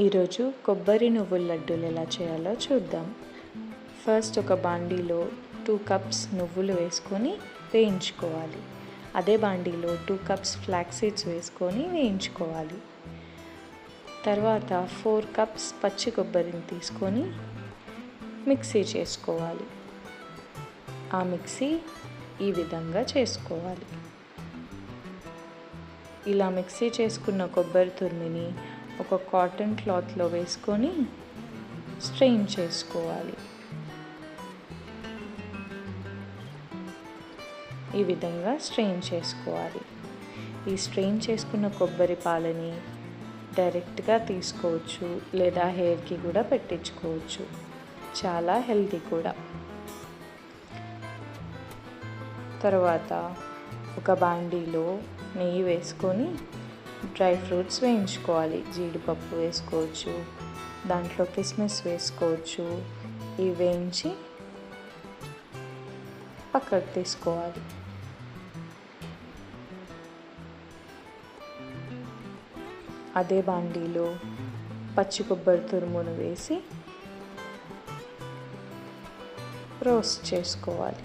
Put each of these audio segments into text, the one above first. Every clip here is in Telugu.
ఈరోజు కొబ్బరి నువ్వుల లడ్డూలు ఎలా చేయాలో చూద్దాం. ఫస్ట్ ఒక బాండీలో 2 కప్స్ నువ్వులు వేసుకొని వేయించుకోవాలి. అదే బాండీలో 2 కప్స్ ఫ్లాక్స్ సీడ్స్ వేసుకొని వేయించుకోవాలి. తర్వాత 4 కప్స్ పచ్చి కొబ్బరిని తీసుకొని మిక్సీ చేసుకోవాలి. ఆ మిక్సీ ఈ విధంగా చేసుకోవాలి. ఇలా మిక్సీ చేసుకున్న కొబ్బరి తురిమిని ఒక కాటన్ క్లాత్లో వేసుకొని స్ట్రెయిన్ చేసుకోవాలి. ఈ విధంగా స్ట్రెయిన్ చేసుకోవాలి. ఈ స్ట్రెయిన్ చేసుకున్న కొబ్బరి పాలని డైరెక్ట్గా తీసుకోవచ్చు, లేదా హెయిర్కి కూడా పెట్టించుకోవచ్చు. చాలా హెల్తీ కూడా. తర్వాత ఒక బాండీలో నెయ్యి వేసుకొని డ్రై ఫ్రూట్స్ వేయించుకోవాలి. జీడిపప్పు వేసుకోవచ్చు, దాంట్లో కిస్మిస్ వేసుకోవచ్చు. ఇవి వేయించి పక్కకు తీసుకోవాలి. అదే బాండీలో పచ్చి కొబ్బరి తురుమును వేసి రోస్ట్ చేసుకోవాలి.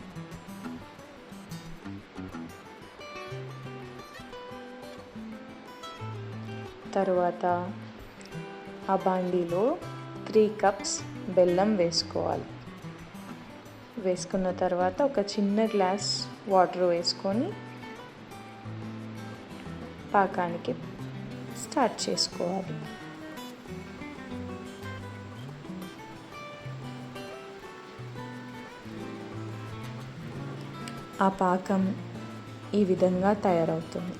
తర్వాత ఆ బాండీలో 3 కప్స్ బెల్లం వేసుకోవాలి. వేసుకున్న తర్వాత ఒక చిన్న గ్లాస్ వాటర్ వేసుకొని పాకానికి స్టార్ట్ చేసుకోవాలి. ఆ పాకం ఈ విధంగా తయారవుతుంది.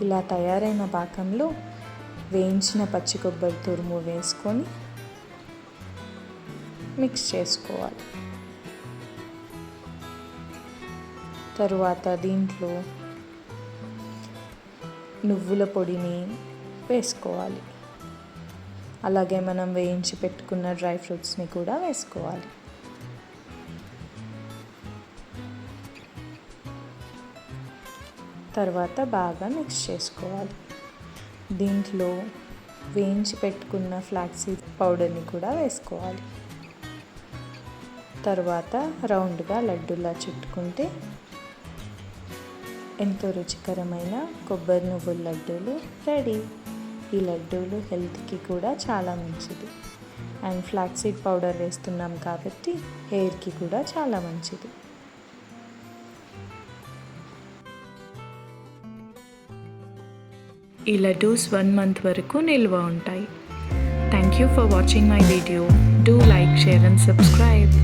ఇలా తయారైన పాకంలో వేయించిన పచ్చి కొబ్బరి తురుము వేసుకొని మిక్స్ చేసుకోవాలి. తరువాత దీంట్లో నువ్వుల పొడిని వేసుకోవాలి. అలాగే మనం వేయించి పెట్టుకున్న డ్రై ఫ్రూట్స్ని కూడా వేసుకోవాలి. తర్వాత బాగా మిక్స్ చేసుకోవాలి. దీంట్లో వేయించి పెట్టుకున్న ఫ్లాక్స్ సీడ్ పౌడర్ని కూడా వేసుకోవాలి. తర్వాత రౌండ్గా లడ్డూలా చుట్టుకుంటే ఎంతో రుచికరమైన కొబ్బరి నువ్వుల లడ్డూలు రెడీ. ఈ లడ్డూలు హెల్త్కి కూడా చాలా మంచిది. అండ్ ఫ్లాక్స్ సీడ్ పౌడర్ వేస్తున్నాం కాబట్టి హెయిర్కి కూడా చాలా మంచిది. ఈ లడ్డూస్ 1 month వరకు నిల్వ ఉంటాయి. Thank you for watching my video. Do like, share and subscribe.